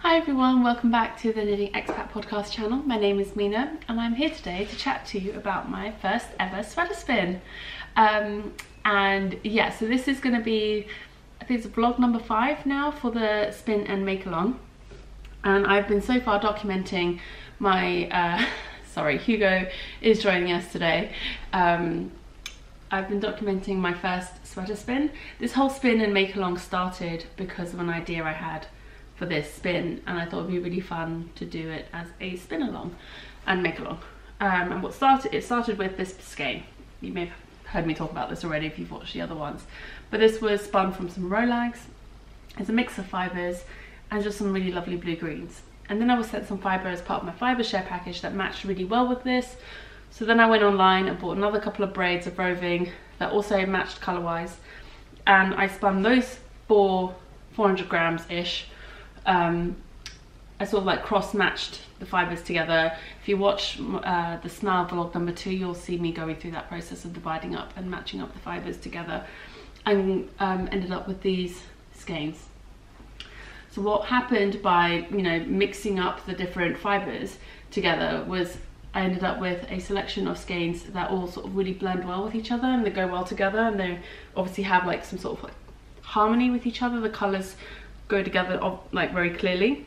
Hi everyone, welcome back to the Knitting Expat Podcast channel. My name is Mina and I'm here today to chat to you about my first ever sweater spin. And yeah, so this is going to be, I think it's vlog number 5 now for the spin and make along. And I've been so far documenting my, sorry, Hugo is joining us today. I've been documenting my first sweater spin. This whole spin and make along started because of an idea I had for this spin, and I thought it'd be really fun to do it as a spin along and make along. And it started with this skein. You may have heard me talk about this already if you've watched the other ones, but this was spun from some Rolags. It's a mix of fibers and just some really lovely blue greens. And then I was sent some fiber as part of my fiber share package that matched really well with this. So then I went online and bought another couple of braids of roving that also matched color wise, and I spun those for 400 grams ish. I sort of like cross-matched the fibers together. If you watch the SMAL vlog number 2, you'll see me going through that process of dividing up and matching up the fibers together, and ended up with these skeins. So what happened by, you know, mixing up the different fibers together was I ended up with a selection of skeins that all sort of really blend well with each other, and they go well together, and they obviously have like some sort of like harmony with each other. The colors go together like very clearly,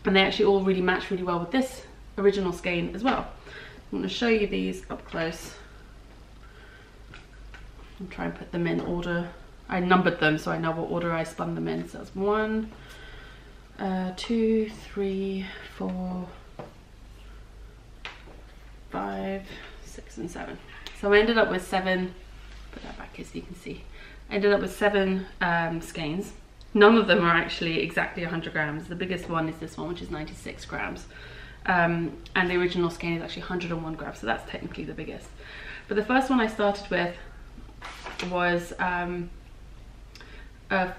and they actually all really match really well with this original skein as well. I'm going to show you these up close and try and put them in order. I numbered them so I know what order I spun them in. So that's 1, 2, 3, 4, 5, 6 and 7. So I ended up with 7, put that back here so you can see. I ended up with 7 skeins. None of them are actually exactly 100 grams. The biggest one is this one, which is 96 grams. And the original skein is actually 101 grams, so that's technically the biggest. But the first one I started with was,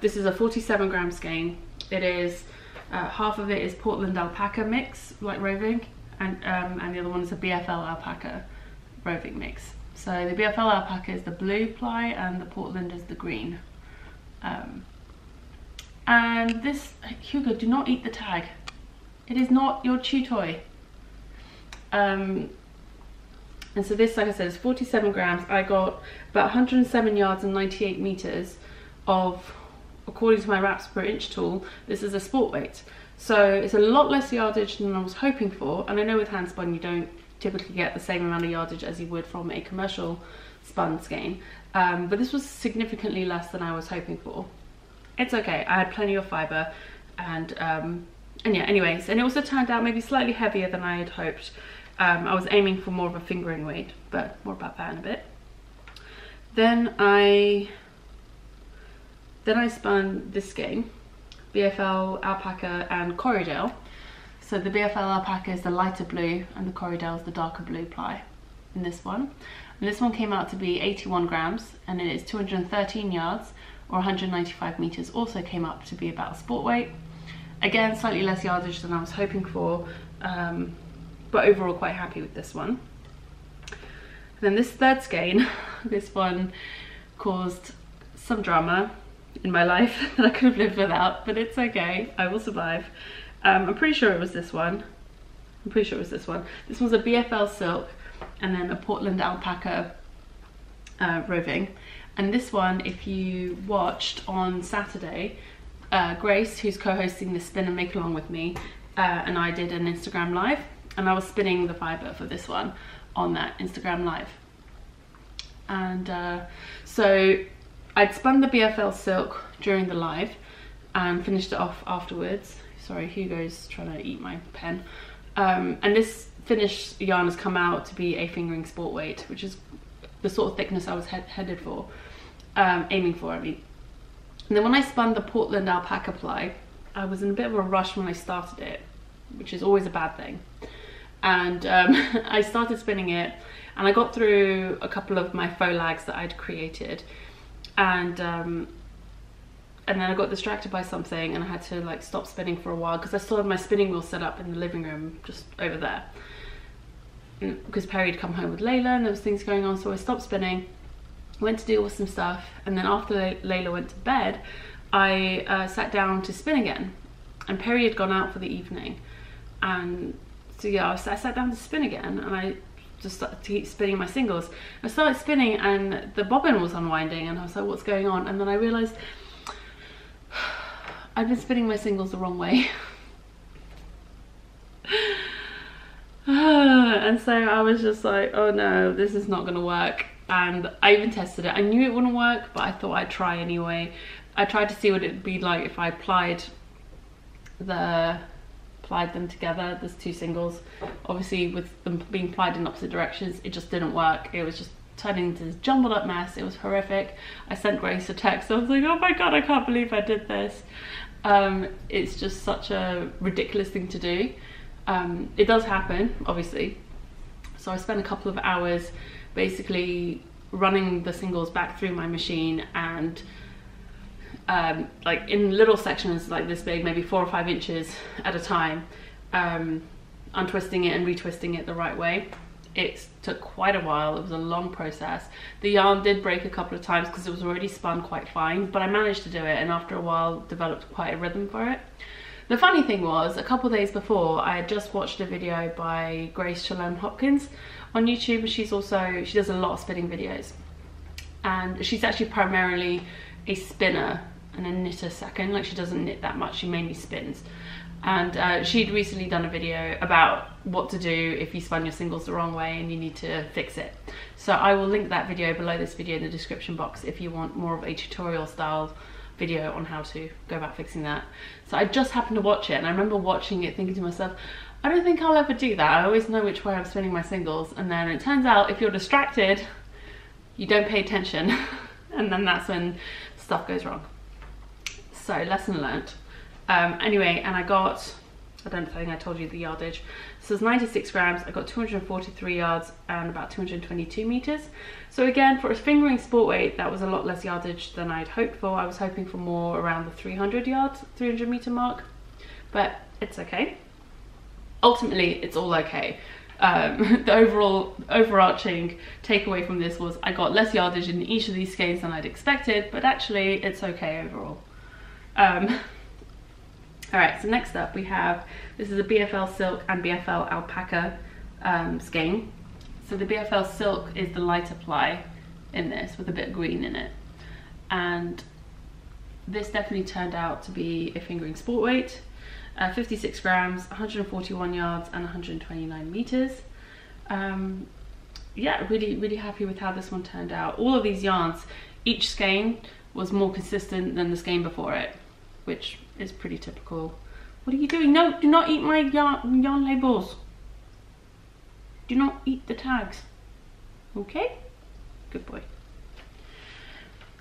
this is a 47 gram skein. It is, half of it is Portland alpaca mix, like roving, and the other one is a BFL alpaca roving mix. So the BFL alpaca is the blue ply and the Portland is the green. And this, Hugo, do not eat the tag. It is not your chew toy. And so this, like I said, is 47 grams. I got about 107 yards and 98 meters of, according to my wraps per inch tool, this is a sport weight. So it's a lot less yardage than I was hoping for. And I know with hand spun, you don't typically get the same amount of yardage as you would from a commercial spun skein. But this was significantly less than I was hoping for. It's okay, I had plenty of fiber, and yeah, anyways, and it also turned out maybe slightly heavier than I had hoped. I was aiming for more of a fingering weight, but more about that in a bit. Then I spun this skein, BFL alpaca and Corriedale. So the BFL alpaca is the lighter blue and the Corriedale is the darker blue ply in this one. And this one came out to be 81 grams and it is 213 yards or 195 meters, also came up to be about sport weight. Again, slightly less yardage than I was hoping for, but overall quite happy with this one. And then this third skein, this one caused some drama in my life that I could have lived without, but it's okay, I will survive. I'm pretty sure it was this one. This one's a BFL silk and then a Portland alpaca roving. And this one, if you watched on Saturday, Grace, who's co-hosting the spin and make along with me, and I did an Instagram live, and I was spinning the fiber for this one on that Instagram live. And so I'd spun the BFL silk during the live and finished it off afterwards. Sorry, Hugo's trying to eat my pen. And this finished yarn has come out to be a fingering sport weight, which is the sort of thickness I was headed for. Aiming for, I mean. And then when I spun the Portland alpaca ply, I was in a bit of a rush when I started it, which is always a bad thing. And I started spinning it, and I got through a couple of my faux lags that I'd created, and then I got distracted by something, and I had to like stop spinning for a while because I still had my spinning wheel set up in the living room just over there. Because Perry had come home with Layla and there was things going on, so I stopped spinning. Went to deal with some stuff, and then after Layla went to bed, I sat down to spin again. and Perry had gone out for the evening, and so yeah, I sat down to spin again, and I just started to keep spinning my singles. I started spinning and the bobbin was unwinding, and I was like, what's going on? And then I realized I've been spinning my singles the wrong way. And so I was just like, oh no, this is not gonna work. And I even tested it. I knew it wouldn't work, but I thought I'd try anyway. I tried to see what it'd be like if I applied them together. There's two singles. Obviously with them being plied in opposite directions, it just didn't work. It was just turning into this jumbled up mess. It was horrific. I sent Grace a text. I was like, oh my god, I can't believe I did this. It's just such a ridiculous thing to do. It does happen, obviously. So I spent a couple of hours basically running the singles back through my machine, and like in little sections like this big, maybe 4 or 5 inches at a time, untwisting it and retwisting it the right way. It took quite a while. It was a long process. The yarn did break a couple of times because it was already spun quite fine, but I managed to do it, and after a while developed quite a rhythm for it. The funny thing was, a couple of days before, I had just watched a video by Grace Shalom Hopkins on YouTube, and she does a lot of spinning videos, and she's actually primarily a spinner and a knitter second. Like, she doesn't knit that much, she mainly spins. And she'd recently done a video about what to do if you spun your singles the wrong way and you need to fix it. So I will link that video below this video in the description box if you want more of a tutorial style video on how to go about fixing that. So I just happened to watch it, and I remember watching it thinking to myself, I don't think I'll ever do that. I always know which way I'm spinning my singles. And then it turns out if you're distracted, you don't pay attention, and then that's when stuff goes wrong. So lesson learned. Anyway, and I don't think I told you the yardage. So it's 96 grams, I got 243 yards and about 222 meters. So again, for a fingering sport weight, that was a lot less yardage than I'd hoped for. I was hoping for more around the 300 meter mark, but it's okay. Ultimately, it's all okay. The overarching takeaway from this was I got less yardage in each of these skeins than I'd expected, but actually it's okay overall. Alright, so next up we have, this is a BFL Silk and BFL Alpaca skein. So the BFL Silk is the lighter ply in this with a bit of green in it. And this definitely turned out to be a fingering sport weight. 56 grams, 141 yards and 129 meters. Yeah, really happy with how this one turned out. All of these yarns, each skein was more consistent than the skein before it, which is pretty typical. What are you doing? No, do not eat my yarn labels. Do not eat the tags. Okay? Good boy.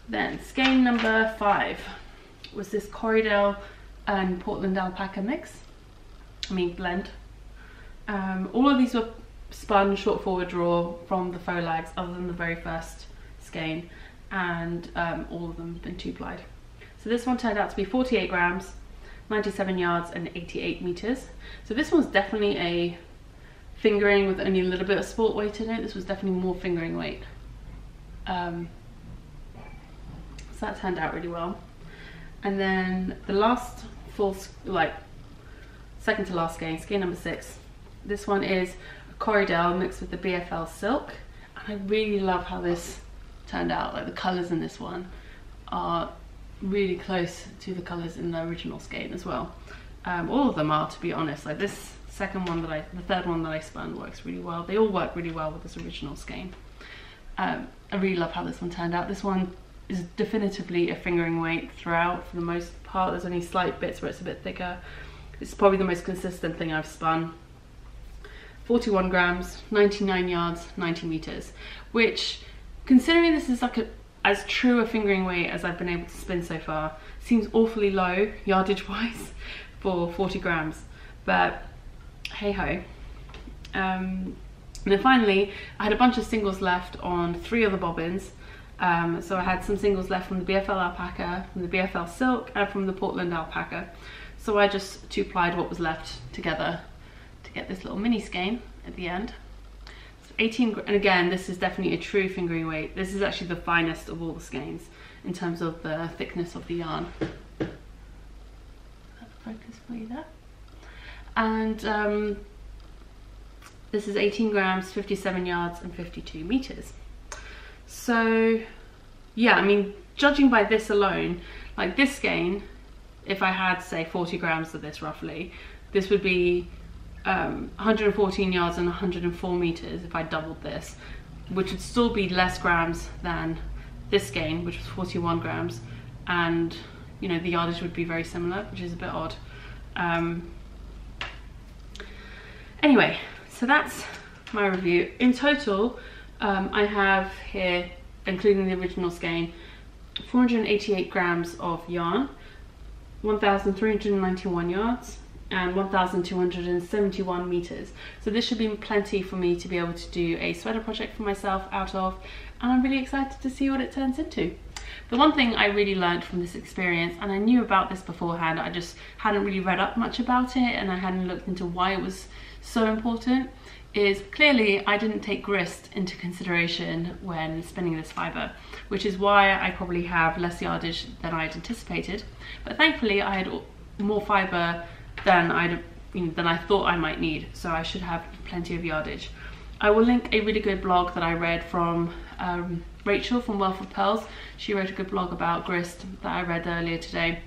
Then skein number 5 was this Corriedale and Portland alpaca blend. All of these were spun short forward draw from the faux lags, other than the very first skein, and all of them have been 2-plied. So this one turned out to be 48 grams, 97 yards and 88 meters. So this one's definitely a fingering with only a little bit of sport weight in it. This was definitely more fingering weight. So that turned out really well. And then the last full, second to last skein, skein number 6. This one is a Corriedale mixed with the BFL Silk. And I really love how this turned out. Like, the colors in this one are really close to the colors in the original skein as well. All of them are, to be honest. Like, this second one the third one that I spun works really well. They all work really well with this original skein. I really love how this one turned out. This one is definitively a fingering weight throughout for the most part. There's only slight bits where it's a bit thicker. It's probably the most consistent thing I've spun. 41 grams, 99 yards, 90 meters, which, considering this is like as true a fingering weight as I've been able to spin so far, seems awfully low yardage wise for 40 grams, but hey ho. And then finally, I had a bunch of singles left on 3 other bobbins. So I had some singles left from the BFL Alpaca, from the BFL Silk, and from the Portland Alpaca. So I just 2-plied what was left together to get this little mini skein at the end. So 18, and again, this is definitely a true fingering weight. This is actually the finest of all the skeins in terms of the thickness of the yarn. focus for you there. And this is 18 grams, 57 yards and 52 meters. So yeah, I mean, judging by this alone, like this skein, if I had say 40 grams of this roughly, this would be 114 yards and 104 meters if I doubled this, which would still be less grams than this skein, which was 41 grams, and you know, the yardage would be very similar, which is a bit odd. Anyway, so that's my review. In total, I have here, including the original skein, 488 grams of yarn, 1,391 yards, and 1,271 meters. So this should be plenty for me to be able to do a sweater project for myself out of, and I'm really excited to see what it turns into. The one thing I really learned from this experience, and I knew about this beforehand, I just hadn't really read up much about it and I hadn't looked into why it was so important, is clearly I didn't take grist into consideration when spinning this fibre, which is why I probably have less yardage than I'd anticipated. But thankfully I had more fibre than I thought I might need, so I should have plenty of yardage. I will link a really good blog that I read from Rachel from Wealth of Pearls. She wrote a good blog about grist that I read earlier today,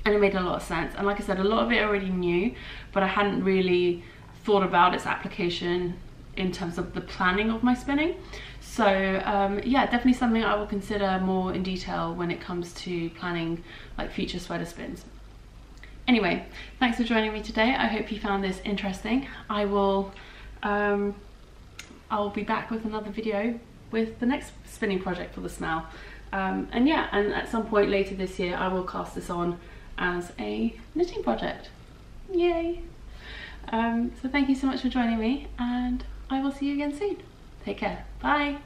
and it made a lot of sense. And like I said, a lot of it I already knew, but I hadn't really thought about its application in terms of the planning of my spinning. So yeah, definitely something I will consider more in detail when it comes to planning like future sweater spins. Anyway, thanks for joining me today. I hope you found this interesting. I'll be back with another video with the next spinning project for the SMAL. And yeah, and at some point later this year I will cast this on as a knitting project. Yay! So thank you so much for joining me, and I will see you again soon. Take care. Bye!